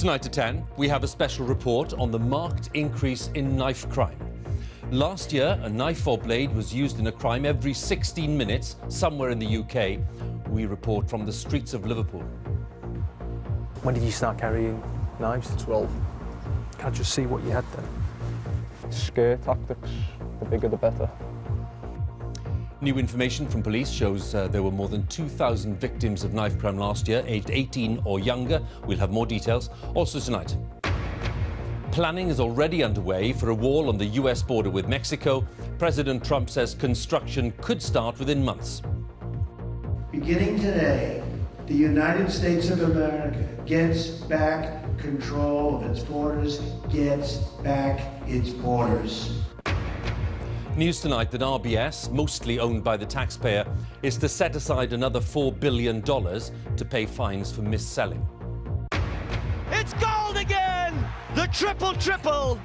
Tonight at 10, we have a special report on the marked increase in knife crime. Last year, a knife or blade was used in a crime every 16 minutes somewhere in the UK. We report from the streets of Liverpool. When did you start carrying knives? 12. Can I just see what you had then? Scare tactics, the bigger the better. New information from police shows there were more than 2,000 victims of knife crime last year, aged 18 or younger. We'll have more details. Also tonight, planning is already underway for a wall on the US border with Mexico. President Trump says construction could start within months. Beginning today, the United States of America gets back control of its borders, gets back its borders. News tonight that RBS, mostly owned by the taxpayer, is to set aside another $4 billion to pay fines for mis-selling. It's gold again! The triple-triple!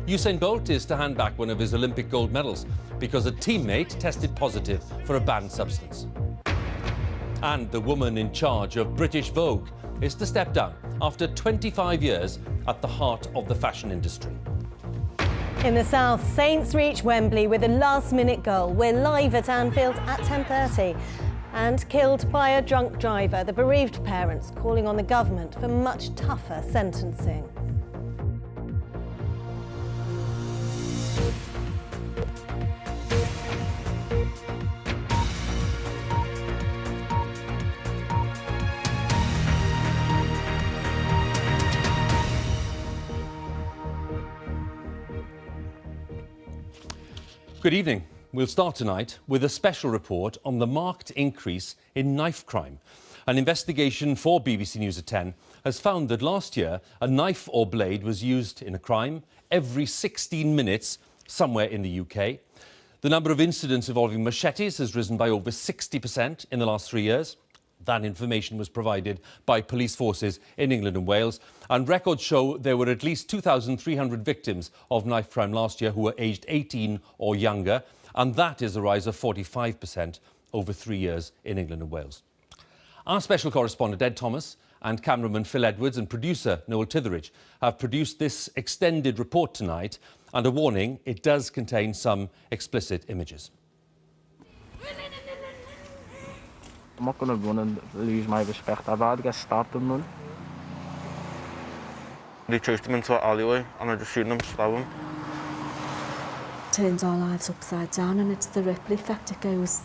Usain Bolt is to hand back one of his Olympic gold medals because a teammate tested positive for a banned substance. And the woman in charge of British Vogue is to step down after 25 years at the heart of the fashion industry. In the south, Saints reach Wembley with a last-minute goal. We're live at Anfield at 10:30. And killed by a drunk driver, the bereaved parents calling on the government for much tougher sentencing. Good evening. We'll start tonight with a special report on the marked increase in knife crime. An investigation for BBC News at 10 has found that last year a knife or blade was used in a crime every 16 minutes somewhere in the UK. The number of incidents involving machetes has risen by over 60% in the last 3 years. That information was provided by police forces in England and Wales, and records show there were at least 2,300 victims of knife crime last year who were aged 18 or younger, and that is a rise of 45% over 3 years in England and Wales. Our special correspondent Ed Thomas and cameraman Phil Edwards and producer Noel Titheridge have produced this extended report tonight, and a warning, it does contain some explicit images. I'm not going to run and lose my respect. I'd rather get stabbed than run. They chased him into an alleyway and I just shooting him, stab him. Turns our lives upside down, and it's the ripple effect. It goes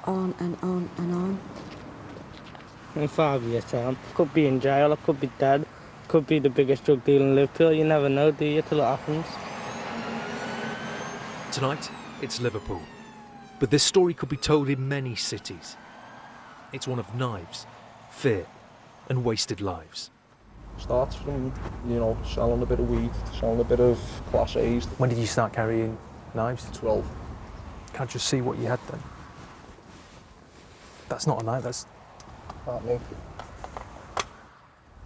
on and on and on. In 5 years' time, could be in jail, I could be dead, could be the biggest drug dealer in Liverpool. You never know, do you, till it happens. Tonight, it's Liverpool. But this story could be told in many cities. It's one of knives, fear, and wasted lives. Starts from, selling a bit of weed, selling a bit of Class A's. When did you start carrying knives? 12. Can I just see what you had then? That's not a knife, that's... Not me.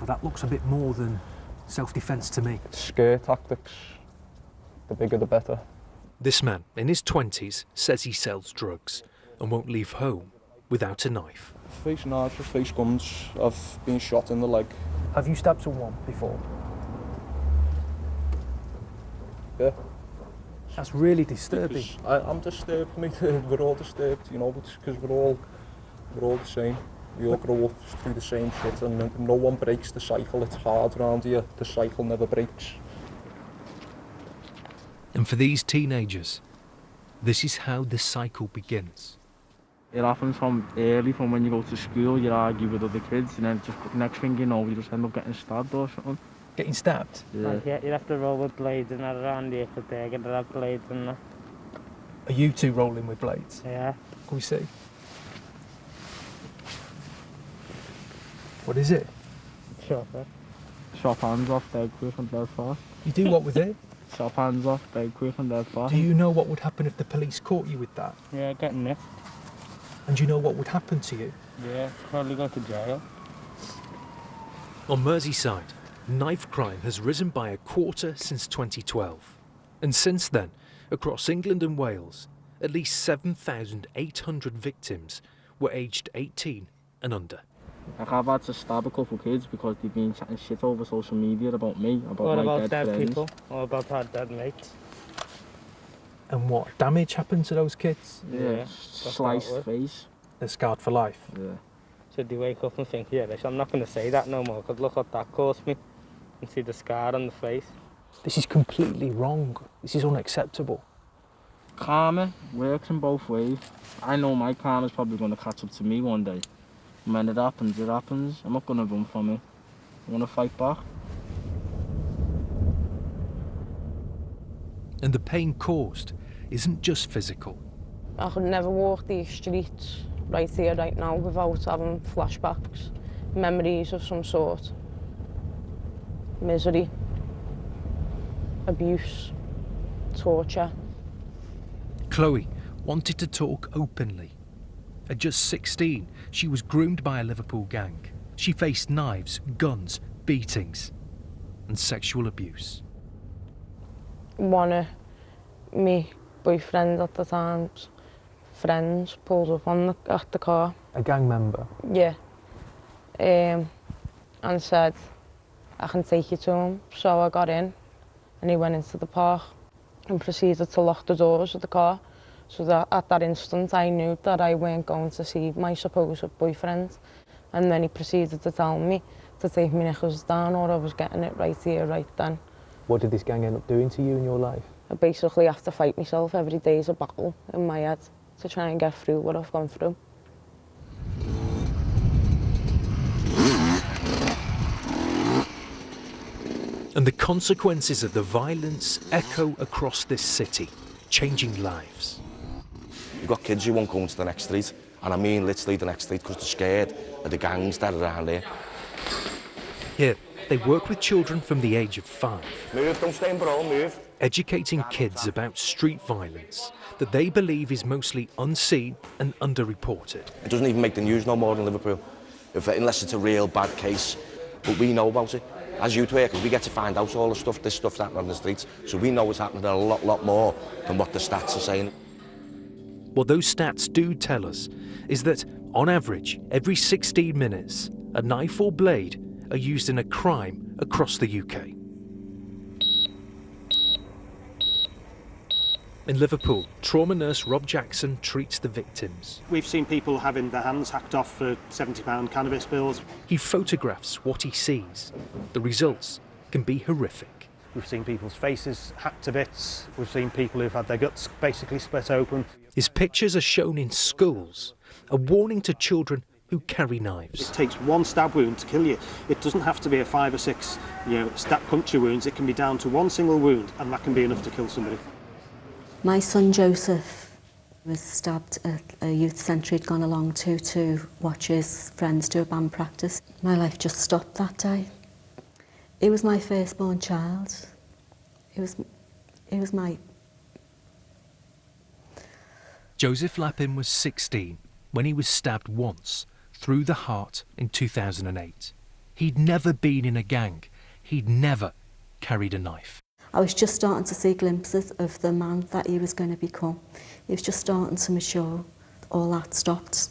Well, that looks a bit more than self-defence to me. Scare tactics, the bigger the better. This man, in his 20s, says he sells drugs and won't leave home without a knife. Face knives, face guns. I've been shot in the leg. Have you stabbed someone before? Yeah. That's really disturbing. I'm disturbed, mate. We're all disturbed, because we're all the same. We all grow up through the same shit, and no one breaks the cycle. It's hard around here. The cycle never breaks. And for these teenagers, this is how the cycle begins. It happens from early, from when you go to school, you argue with other kids, and then just next thing you know, you just end up getting stabbed or something. Getting stabbed? Yeah, you have to roll with blades and that around here for they get that blades and that. Are you two rolling with blades? Yeah. Can we see? What is it? Chopper. Chop hands off dead quick and dead fast. You do what with it? Chop hands off dead quick and dead fast. Do you know what would happen if the police caught you with that? Yeah, getting nicked. And do you know what would happen to you? Yeah, probably go to jail. On Merseyside, knife crime has risen by a quarter since 2012. And since then, across England and Wales, at least 7,800 victims were aged 18 and under. Like, I've had to stab a couple of kids because they've been chatting shit over social media about me, about my dead friends. People, or about our dead mates. And what damage happened to those kids? Yeah, sliced face. They're scarred for life. Yeah. So they wake up and think, yeah, I'm not going to say that no more, because look what that caused me. And see the scar on the face. This is completely wrong. This is unacceptable. Karma works in both ways. I know my karma's probably going to catch up to me one day. And when it happens, it happens. I'm not going to run from it. I want to fight back. And the pain caused isn't just physical. I could never walk these streets right here, right now, without having flashbacks, memories of some sort. Misery, abuse, torture. Chloe wanted to talk openly. At just 16, she was groomed by a Liverpool gang. She faced knives, guns, beatings, and sexual abuse. One of my boyfriend at the time's friends pulled up at the car. A gang member? Yeah. And said, I can take you to him. So I got in and he went into the park and proceeded to lock the doors of the car. So that at that instant I knew that I weren't going to see my supposed boyfriend. And then he proceeded to tell me to take my knickers down or I was getting it right here, right then. What did this gang end up doing to you in your life? I basically have to fight myself every day as a battle in my head to try and get through what I've gone through. And the consequences of the violence echo across this city, changing lives. You've got kids who won't go into the next street, and I mean literally the next street because they're scared of the gangs that are around there. Here, they work with children from the age of 5. Move, don't stay in parole, move. Educating kids about street violence that they believe is mostly unseen and underreported. It doesn't even make the news no more in Liverpool, unless it's a real bad case, but we know about it. As youth workers, we get to find out all the stuff, this stuff's happening on the streets, so we know it's happening a lot more than what the stats are saying. What those stats do tell us is that, on average, every 16 minutes, a knife or blade are used in a crime across the UK. In Liverpool, trauma nurse Rob Jackson treats the victims. We've seen people having their hands hacked off for £70 cannabis bills. He photographs what he sees. The results can be horrific. We've seen people's faces hacked to bits. We've seen people who've had their guts basically split open. His pictures are shown in schools, a warning to children who carry knives. It takes one stab wound to kill you. It doesn't have to be a 5 or 6, stab puncture wounds. It can be down to one single wound, and that can be enough to kill somebody. My son Joseph was stabbed at a youth centre he'd gone along to watch his friends do a band practice. My life just stopped that day. It was my firstborn child. It was my... Joseph Lappin was 16 when he was stabbed once through the heart in 2008. He'd never been in a gang. He'd never carried a knife. I was just starting to see glimpses of the man that he was going to become. He was just starting to mature. All that stopped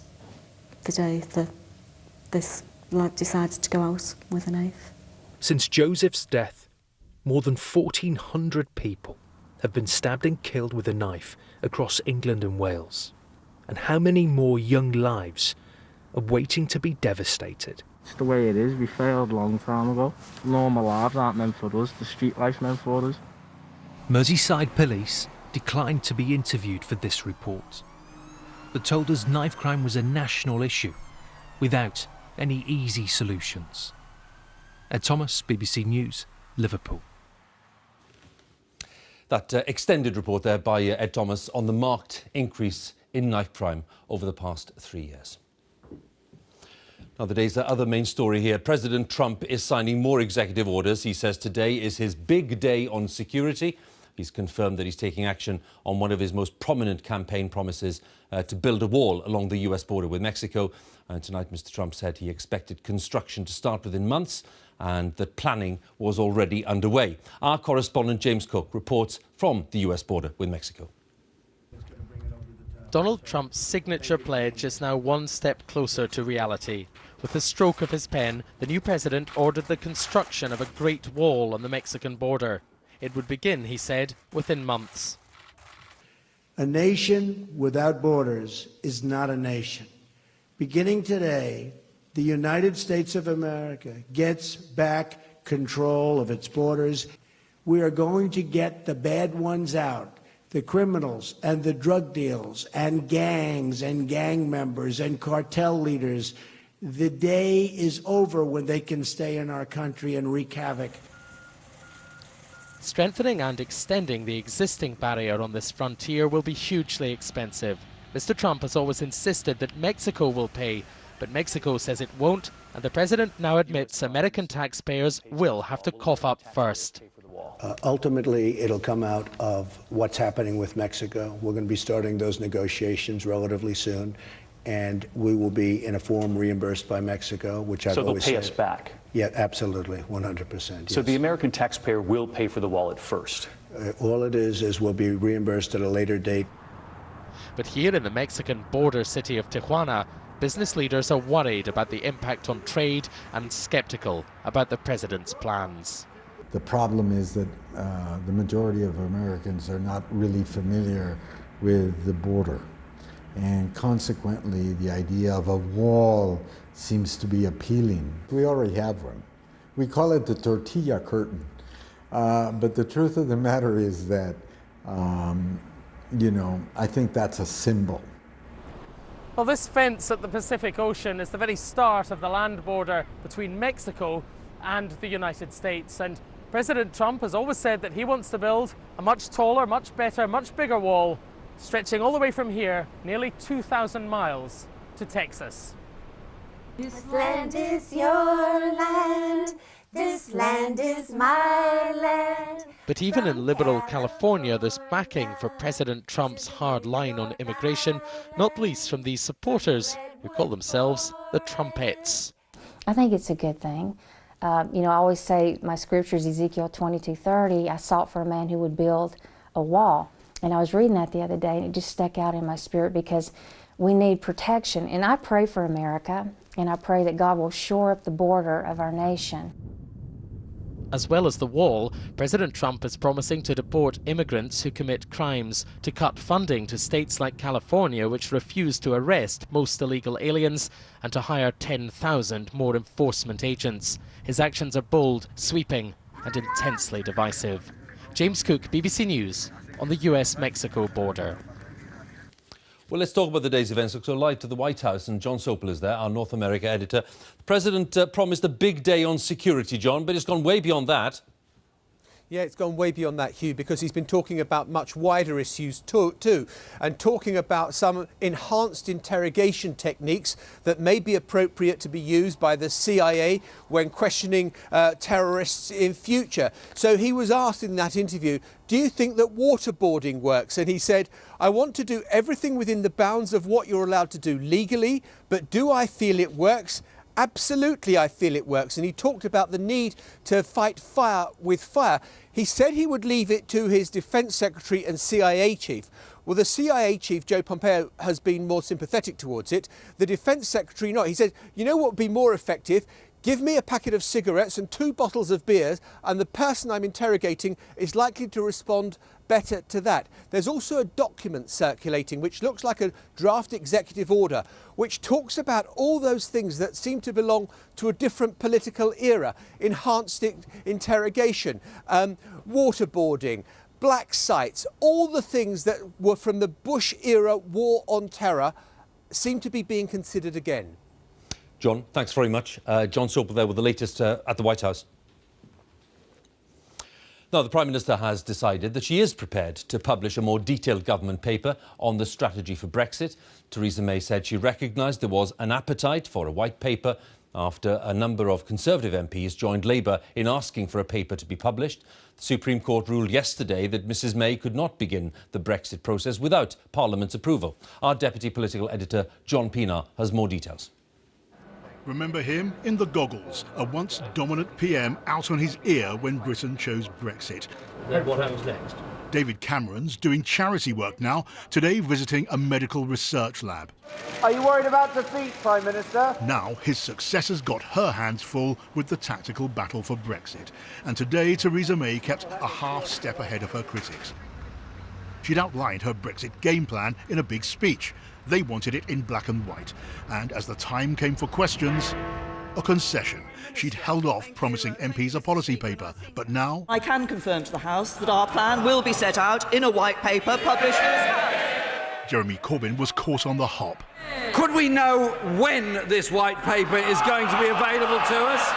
the day that this lad decided to go out with a knife. Since Joseph's death, more than 1,400 people have been stabbed and killed with a knife across England and Wales. And how many more young lives are waiting to be devastated? It's the way it is. We failed a long time ago. Normal lives aren't meant for us. The street life's meant for us. Merseyside police declined to be interviewed for this report, but told us knife crime was a national issue without any easy solutions. Ed Thomas, BBC News, Liverpool. That extended report there by Ed Thomas on the marked increase in knife crime over the past 3 years. Now, the day's other main story here. President Trump is signing more executive orders. He says today is his big day on security. He's confirmed that he's taking action on one of his most prominent campaign promises to build a wall along the US border with Mexico. And tonight, Mr. Trump said he expected construction to start within months and that planning was already underway. Our correspondent James Cook reports from the US border with Mexico. Donald Trump's signature pledge is now one step closer to reality. With a stroke of his pen, the new president ordered the construction of a great wall on the Mexican border. It would begin, he said, within months. A nation without borders is not a nation. Beginning today, the United States of America gets back control of its borders. We are going to get the bad ones out, the criminals and the drug dealers and gangs and gang members and cartel leaders. The day is over when they can stay in our country and wreak havoc. Strengthening and extending the existing barrier on this frontier will be hugely expensive. Mr. Trump has always insisted that Mexico will pay, but Mexico says it won't, and the president now admits American taxpayers will have to cough up first. Ultimately, it'll come out of what's happening with Mexico. We're going to be starting those negotiations relatively soon, and we will be in a form reimbursed by Mexico, which I've always said. So they'll pay us back? Yeah, absolutely, 100%. Yes. So the American taxpayer will pay for the wall at first? All it is we'll be reimbursed at a later date. But here in the Mexican border city of Tijuana, business leaders are worried about the impact on trade and skeptical about the president's plans. The problem is that the majority of Americans are not really familiar with the border. And consequently, the idea of a wall seems to be appealing. We already have one. We call it the tortilla curtain. But the truth of the matter is that, I think that's a symbol. Well, this fence at the Pacific Ocean is the very start of the land border between Mexico and the United States. And President Trump has always said that he wants to build a much taller, much better, much bigger wall, stretching all the way from here, nearly 2,000 miles, to Texas. This land is your land. This land is my land. But even in liberal California, there's backing for President Trump's hard line on immigration, not least from these supporters who call themselves the Trumpettes. I think it's a good thing. I always say my scripture is Ezekiel 22:30. I sought for a man who would build a wall. And I was reading that the other day, and it just stuck out in my spirit because we need protection. And I pray for America, and I pray that God will shore up the border of our nation. As well as the wall, President Trump is promising to deport immigrants who commit crimes, to cut funding to states like California, which refuse to arrest most illegal aliens, and to hire 10,000 more enforcement agents. His actions are bold, sweeping, and intensely divisive. James Cook, BBC News, on the US-Mexico border. Well, let's talk about the day's events. Let's go live to the White House, and John Sopel is there, our North America editor. The President promised a big day on security, John, but it's gone way beyond that. Yeah, it's gone way beyond that, Hugh, because he's been talking about much wider issues too, and talking about some enhanced interrogation techniques that may be appropriate to be used by the CIA when questioning terrorists in future. So he was asked in that interview, do you think that waterboarding works? And he said, I want to do everything within the bounds of what you're allowed to do legally, but do I feel it works? Absolutely, I feel it works. And he talked about the need to fight fire with fire. He said he would leave it to his defense secretary and CIA chief. Well, the CIA chief, Joe Pompeo, has been more sympathetic towards it. The defense secretary, not. He said, you know what would be more effective? Give me a packet of cigarettes and 2 bottles of beer, and the person I'm interrogating is likely to respond better to that. There's also a document circulating which looks like a draft executive order which talks about all those things that seem to belong to a different political era. Enhanced interrogation, waterboarding, black sites, all the things that were from the Bush era war on terror seem to be being considered again. John, thanks very much. John Sopel there with the latest at the White House. Now, the Prime Minister has decided that she is prepared to publish a more detailed government paper on the strategy for Brexit. Theresa May said she recognised there was an appetite for a white paper after a number of Conservative MPs joined Labour in asking for a paper to be published. The Supreme Court ruled yesterday that Mrs May could not begin the Brexit process without Parliament's approval. Our Deputy Political Editor, John Pienaar, has more details. Remember him in the goggles, a once dominant PM out on his ear when Britain chose Brexit. Then what happens next? David Cameron's doing charity work now, today visiting a medical research lab. Are you worried about defeat, Prime Minister? Now his successor's got her hands full with the tactical battle for Brexit. And today Theresa May kept a half step ahead of her critics. She'd outlined her Brexit game plan in a big speech. They wanted it in black and white. And as the time came for questions, a concession. She'd held off promising MPs a policy paper, but now... I can confirm to the House that our plan will be set out in a white paper published for this House. Jeremy Corbyn was caught on the hop. Could we know when this white paper is going to be available to us?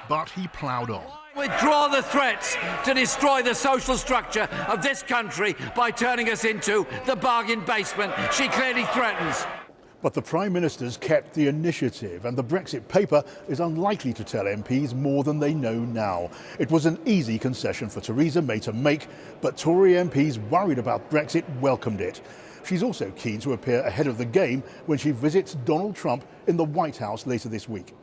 But he ploughed on. Withdraw the threats to destroy the social structure of this country by turning us into the bargain basement she clearly threatens. But the Prime Minister's kept the initiative, and the Brexit paper is unlikely to tell MPs more than they know now. It was an easy concession for Theresa May to make, but Tory MPs worried about Brexit welcomed it. She's also keen to appear ahead of the game when she visits Donald Trump in the White House later this week.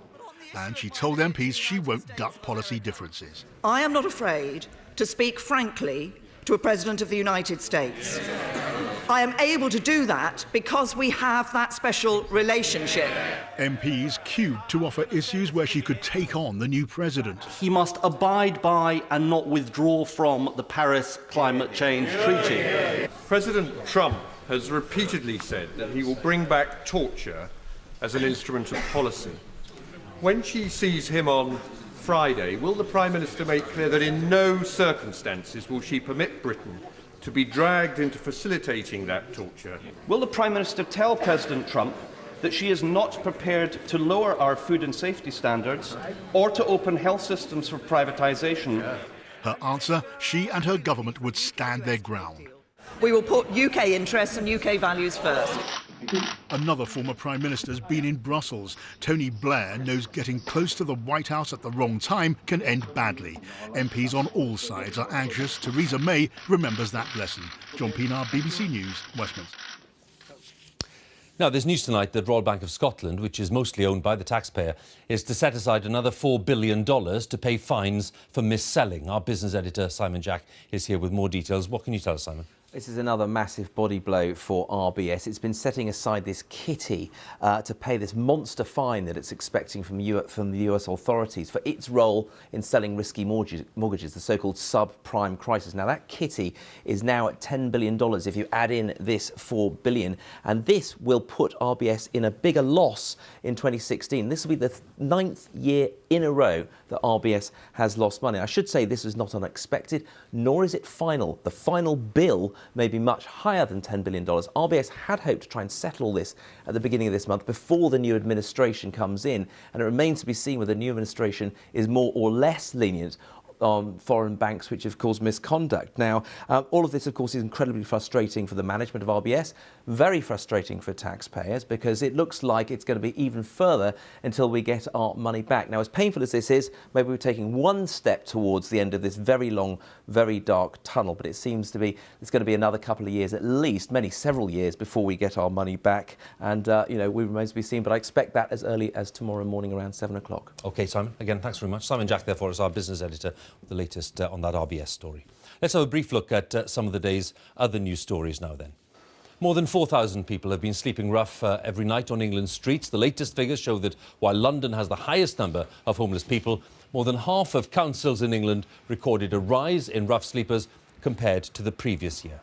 And she told MPs she won't duck policy differences. I am not afraid to speak frankly to a President of the United States. I am able to do that because we have that special relationship. MPs queued to offer issues where she could take on the new president. He must abide by and not withdraw from the Paris Climate Change Treaty. President Trump has repeatedly said that he will bring back torture as an instrument of policy. When she sees him on Friday, will the Prime Minister make clear that in no circumstances will she permit Britain to be dragged into facilitating that torture? Will the Prime Minister tell President Trump that she is not prepared to lower our food and safety standards or to open health systems for privatisation? Her answer, she and her government would stand their ground. We will put UK interests and UK values first. Another former Prime Minister's been in Brussels. Tony Blair knows getting close to the White House at the wrong time can end badly. MPs on all sides are anxious. Theresa May remembers that lesson. John Pienaar, BBC News, Westminster. Now, there's news tonight that Royal Bank of Scotland, which is mostly owned by the taxpayer, is to set aside another $4 billion to pay fines for mis-selling. Our business editor, Simon Jack, is here with more details. What can you tell us, Simon? This is another massive body blow for RBS. It's been setting aside this kitty to pay this monster fine that it's expecting from the US authorities for its role in selling risky mortgages, the so-called subprime crisis. Now, that kitty is now at $10 billion if you add in this $4 billion, and this will put RBS in a bigger loss in 2016. This will be the 9th year in a row that RBS has lost money. I should say this was not unexpected, nor is it final. The final bill may be much higher than $10 billion. RBS had hoped to try and settle all this at the beginning of this month before the new administration comes in, and it remains to be seen whether the new administration is more or less lenient on foreign banks which have caused misconduct. Now, all of this, of course, is incredibly frustrating for the management of RBS, very frustrating for taxpayers, because it looks like it's going to be even further until we get our money back. Now, as painful as this is, maybe we're taking one step towards the end of this very long, very dark tunnel, but it seems to be it's going to be another couple of years, at least, several years before we get our money back. And, we remain to be seen, but I expect that as early as tomorrow morning around 7 o'clock. OK, Simon, again, thanks very much. Simon Jack, therefore, is our business editor with the latest on that RBS story. Let's have a brief look at some of the day's other news stories now then. More than 4,000 people have been sleeping rough every night on England's streets. The latest figures show that while London has the highest number of homeless people, more than half of councils in England recorded a rise in rough sleepers compared to the previous year.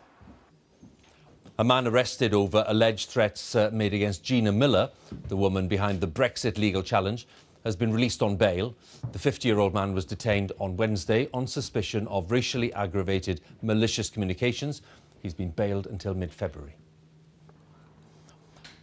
A man arrested over alleged threats made against Gina Miller, the woman behind the Brexit legal challenge, has been released on bail. The 50-year-old man was detained on Wednesday on suspicion of racially aggravated malicious communications. He's been bailed until mid-February.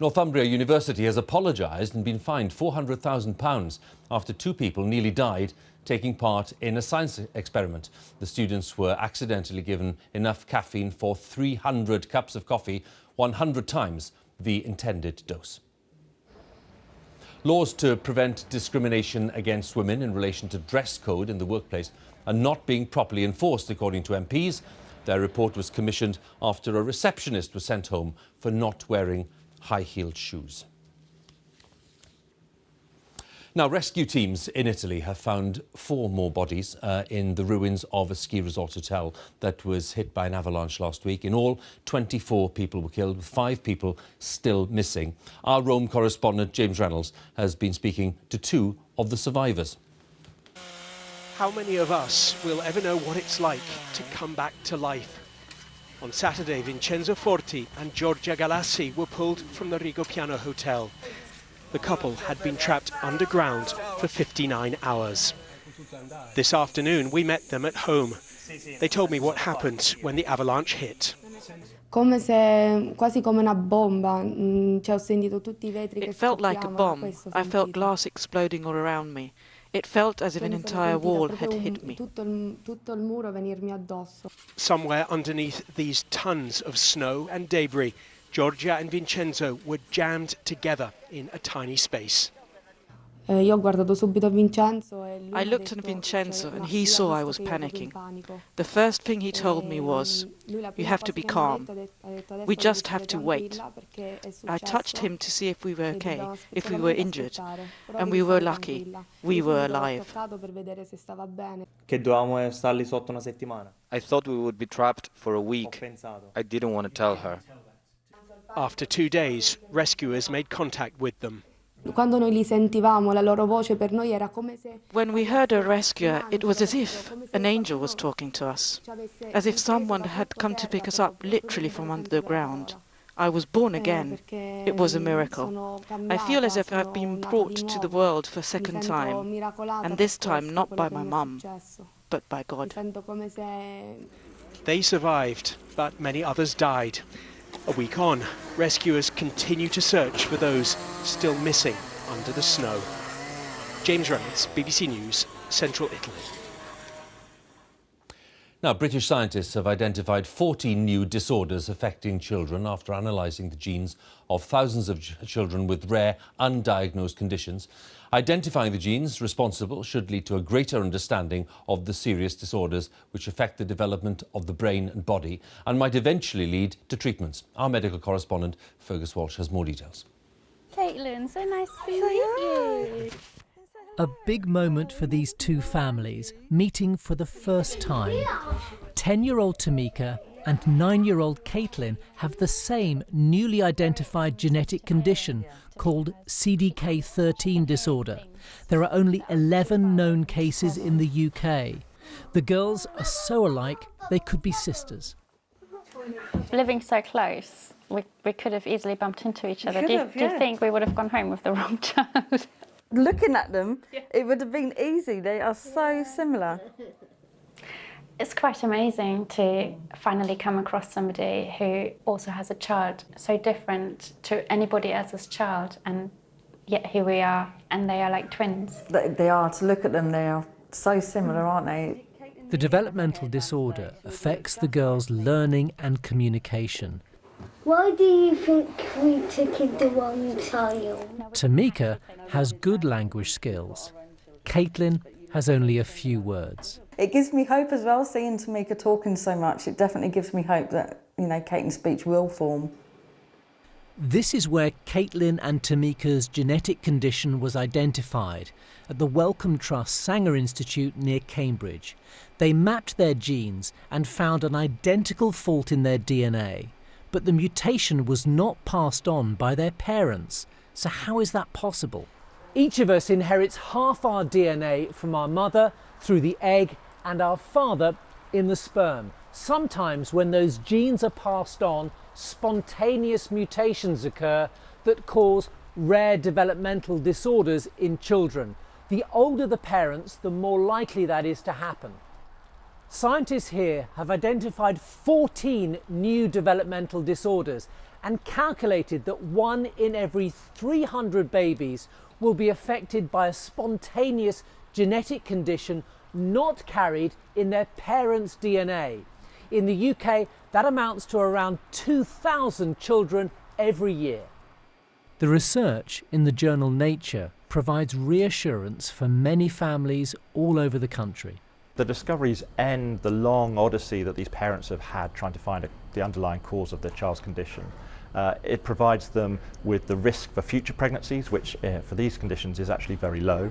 Northumbria University has apologised and been fined £400,000 after 2 people nearly died taking part in a science experiment. The students were accidentally given enough caffeine for 300 cups of coffee, 100 times the intended dose. Laws to prevent discrimination against women in relation to dress code in the workplace are not being properly enforced, according to MPs. Their report was commissioned after a receptionist was sent home for not wearing high-heeled shoes. Now, rescue teams in Italy have found 4 more bodies in the ruins of a ski resort hotel that was hit by an avalanche last week. In all, 24 people were killed, with 5 people still missing. Our Rome correspondent, James Reynolds, has been speaking to 2 of the survivors. How many of us will ever know what it's like to come back to life? On Saturday, Vincenzo Forti and Giorgia Galassi were pulled from the Rigopiano Hotel. The couple had been trapped underground for 59 hours. This afternoon, we met them at home. They told me what happened when the avalanche hit. It felt like a bomb. I felt glass exploding all around me. It felt as if an entire wall had hit me. Somewhere underneath these tons of snow and debris, Giorgia and Vincenzo were jammed together in a tiny space. I looked at Vincenzo and he saw I was panicking. The first thing he told me was, "You have to be calm. We just have to wait." I touched him to see if we were okay, if we were injured, and we were lucky. We were alive. I thought we would be trapped for a week. I didn't want to tell her. After 2 days, rescuers made contact with them. When we heard a rescuer, it was as if an angel was talking to us, as if someone had come to pick us up literally from under the ground. I was born again. It was a miracle. I feel as if I've been brought to the world for a second time, and this time not by my mum, but by God. They survived, but many others died. A week on, rescuers continue to search for those still missing under the snow. James Reynolds, BBC News, Central Italy. Now, British scientists have identified 14 new disorders affecting children after analysing the genes of thousands of children with rare, undiagnosed conditions. Identifying the genes responsible should lead to a greater understanding of the serious disorders which affect the development of the brain and body and might eventually lead to treatments. Our medical correspondent, Fergus Walsh, has more details. Caitlin, so nice to meet you. A big moment for these 2 families, meeting for the first time. 10-year-old Tamika and 9-year-old Caitlin have the same newly identified genetic condition called CDK13 disorder. There are only 11 known cases in the UK. The girls are so alike they could be sisters. Living so close, we could have easily bumped into each other. Do you think we would have gone home with the wrong child? Looking at them, it would have been easy. They are so similar. It's quite amazing to finally come across somebody who also has a child so different to anybody else's child, and yet here we are, and they are like twins. They are, to look at them, they are so similar, aren't they? The developmental disorder affects the girls' learning and communication. Why do you think we took in the wrong child? Tamika has good language skills. Caitlin has only a few words. It gives me hope as well, seeing Tamika talking so much. It definitely gives me hope that, Caitlin's speech will form. This is where Caitlin and Tamika's genetic condition was identified at the Wellcome Trust Sanger Institute near Cambridge. They mapped their genes and found an identical fault in their DNA. But the mutation was not passed on by their parents. So how is that possible? Each of us inherits half our DNA from our mother through the egg and our father in the sperm. Sometimes when those genes are passed on, spontaneous mutations occur that cause rare developmental disorders in children. The older the parents, the more likely that is to happen. Scientists here have identified 14 new developmental disorders and calculated that 1 in every 300 babies will be affected by a spontaneous genetic condition not carried in their parents' DNA. In the UK, that amounts to around 2,000 children every year. The research in the journal Nature provides reassurance for many families all over the country. The discoveries end the long odyssey that these parents have had trying to find the underlying cause of their child's condition. It provides them with the risk for future pregnancies, which for these conditions is actually very low.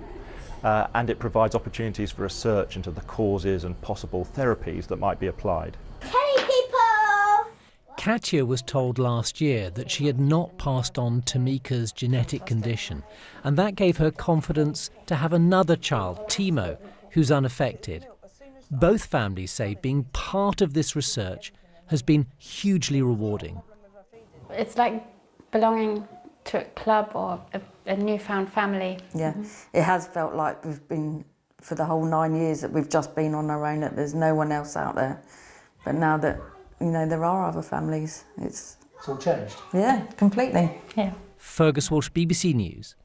And it provides opportunities for research into the causes and possible therapies that might be applied. Hey people! Katya was told last year that she had not passed on Tamika's genetic condition, and that gave her confidence to have another child, Timo, who's unaffected. Both families say being part of this research has been hugely rewarding. It's like belonging to a club or a newfound family. Yeah, it has felt like we've been, for the whole 9 years that we've just been on our own, that there's no one else out there. But now that, you know, there are other families, it's all changed. Yeah, completely. Yeah. Fergus Walsh, BBC News.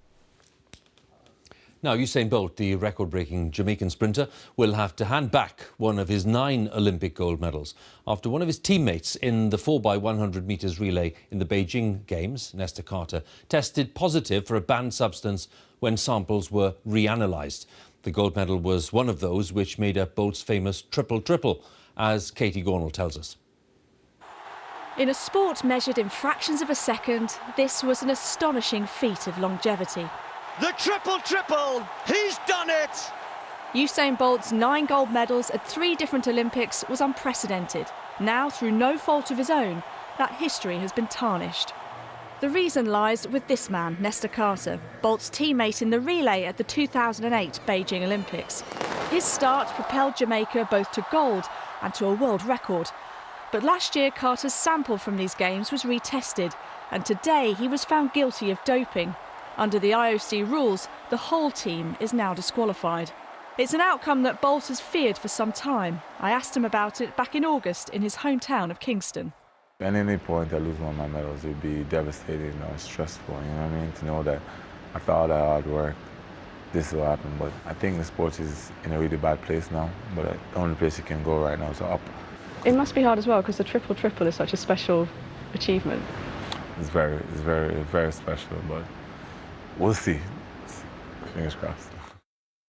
Now, Usain Bolt, the record-breaking Jamaican sprinter, will have to hand back one of his 9 Olympic gold medals after one of his teammates in the 4x100 metres relay in the Beijing Games, Nesta Carter, tested positive for a banned substance when samples were reanalysed. The gold medal was one of those which made up Bolt's famous triple-triple, as Katie Gornall tells us. In a sport measured in fractions of a second, this was an astonishing feat of longevity. The triple-triple, he's done it! Usain Bolt's 9 gold medals at 3 different Olympics was unprecedented. Now, through no fault of his own, that history has been tarnished. The reason lies with this man, Nesta Carter, Bolt's teammate in the relay at the 2008 Beijing Olympics. His start propelled Jamaica both to gold and to a world record. But last year, Carter's sample from these games was retested, and today he was found guilty of doping. Under the IOC rules, the whole team is now disqualified. It's an outcome that Bolt has feared for some time. I asked him about it back in August in his hometown of Kingston. At any point I lose one of my medals, it would be devastating and stressful, you know what I mean? To know that after all that hard work, this will happen. But I think the sport is in a really bad place now, but the only place it can go right now is up. It must be hard as well, because the triple-triple is such a special achievement. It's very special, but we'll see. Fingers crossed.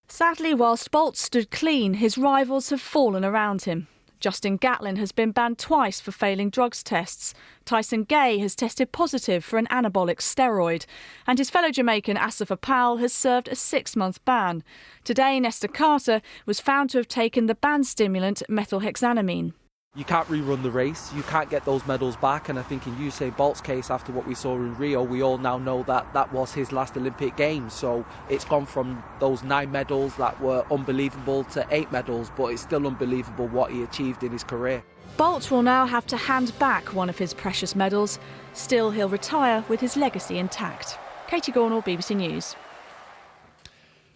Sadly, whilst Bolt stood clean, his rivals have fallen around him. Justin Gatlin has been banned twice for failing drugs tests. Tyson Gay has tested positive for an anabolic steroid. And his fellow Jamaican Asafa Powell has served a 6-month ban. Today, Nesta Carter was found to have taken the banned stimulant methylhexanamine. You can't rerun the race, you can't get those medals back, and I think in Usain Bolt's case, after what we saw in Rio, we all now know that that was his last Olympic Games. So it's gone from those 9 medals that were unbelievable to 8 medals, but it's still unbelievable what he achieved in his career. Bolt will now have to hand back one of his precious medals. Still, he'll retire with his legacy intact. Katie Gornall, BBC News.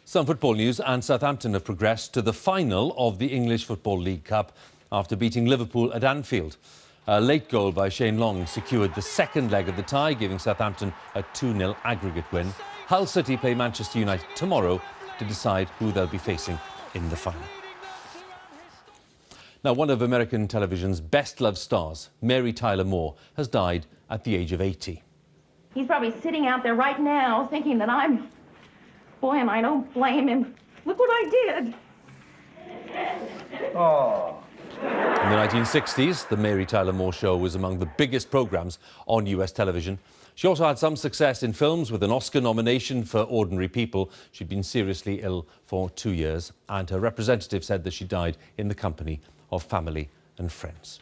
Some football news, and Southampton have progressed to the final of the English Football League Cup after beating Liverpool at Anfield. A late goal by Shane Long secured the second leg of the tie, giving Southampton a 2-0 aggregate win. Hull City play Manchester United tomorrow to decide who they'll be facing in the final. Now, one of American television's best-loved stars, Mary Tyler Moore, has died at the age of 80. He's probably sitting out there right now thinking that boy, and I don't blame him. Look what I did. Oh. In the 1960s, the Mary Tyler Moore Show was among the biggest programmes on US television. She also had some success in films with an Oscar nomination for Ordinary People. She'd been seriously ill for 2 years, and her representative said that she died in the company of family and friends.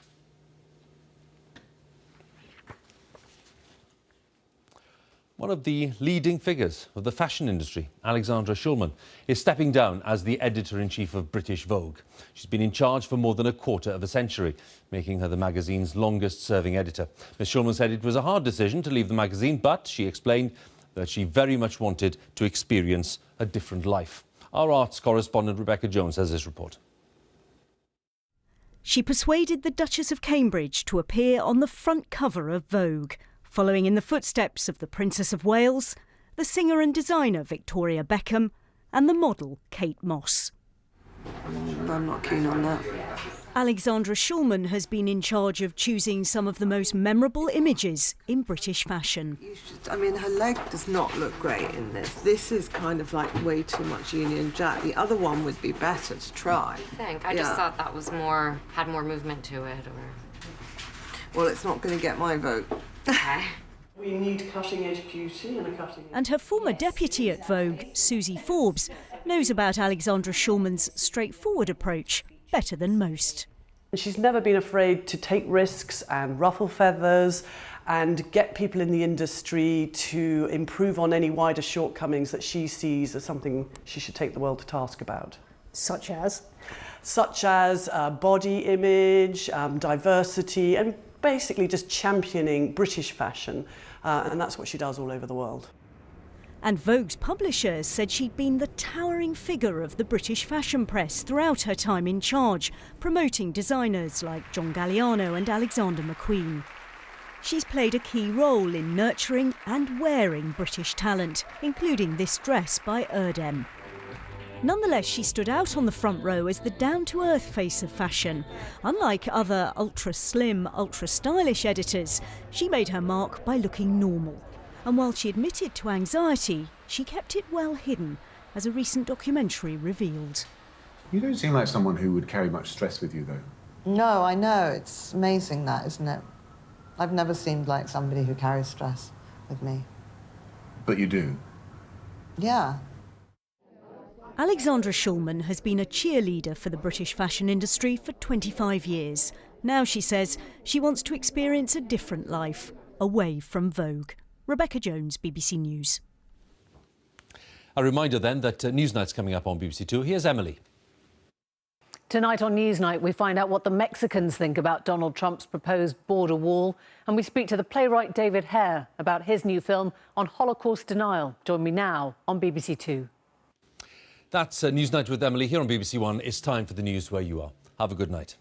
One of the leading figures of the fashion industry, Alexandra Shulman, is stepping down as the editor-in-chief of British Vogue. She's been in charge for more than a quarter of a century, making her the magazine's longest-serving editor. Ms. Shulman said it was a hard decision to leave the magazine, but she explained that she very much wanted to experience a different life. Our arts correspondent Rebecca Jones has this report. She persuaded the Duchess of Cambridge to appear on the front cover of Vogue, following in the footsteps of the Princess of Wales, the singer and designer Victoria Beckham, and the model Kate Moss. I'm not keen on that. Alexandra Shulman has been in charge of choosing some of the most memorable images in British fashion. I mean, her leg does not look great in this. This is kind of like way too much Union Jack. The other one would be better to try. I think. I just thought that was had more movement to it. Well, it's not going to get my vote. We need cutting-edge beauty and a cutting-edge... And her former deputy at Vogue, Susie Forbes, knows about Alexandra Shulman's straightforward approach better than most. She's never been afraid to take risks and ruffle feathers and get people in the industry to improve on any wider shortcomings that she sees as something she should take the world to task about. Such as? Such as body image, diversity, and basically just championing British fashion. And that's what she does all over the world. And Vogue's publishers said she'd been the towering figure of the British fashion press throughout her time in charge, promoting designers like John Galliano and Alexander McQueen. She's played a key role in nurturing and wearing British talent, including this dress by Erdem. Nonetheless, she stood out on the front row as the down-to-earth face of fashion. Unlike other ultra-slim, ultra-stylish editors, she made her mark by looking normal. And while she admitted to anxiety, she kept it well hidden, as a recent documentary revealed. You don't seem like someone who would carry much stress with you, though. No, I know. It's amazing that, isn't it? I've never seemed like somebody who carries stress with me. But you do? Yeah. Alexandra Shulman has been a cheerleader for the British fashion industry for 25 years. Now, she says, she wants to experience a different life, away from Vogue. Rebecca Jones, BBC News. A reminder then that Newsnight's coming up on BBC Two. Here's Emily. Tonight on Newsnight, we find out what the Mexicans think about Donald Trump's proposed border wall, and we speak to the playwright David Hare about his new film on Holocaust denial. Join me now on BBC Two. That's Newsnight with Emily here on BBC One. It's time for the news where you are. Have a good night.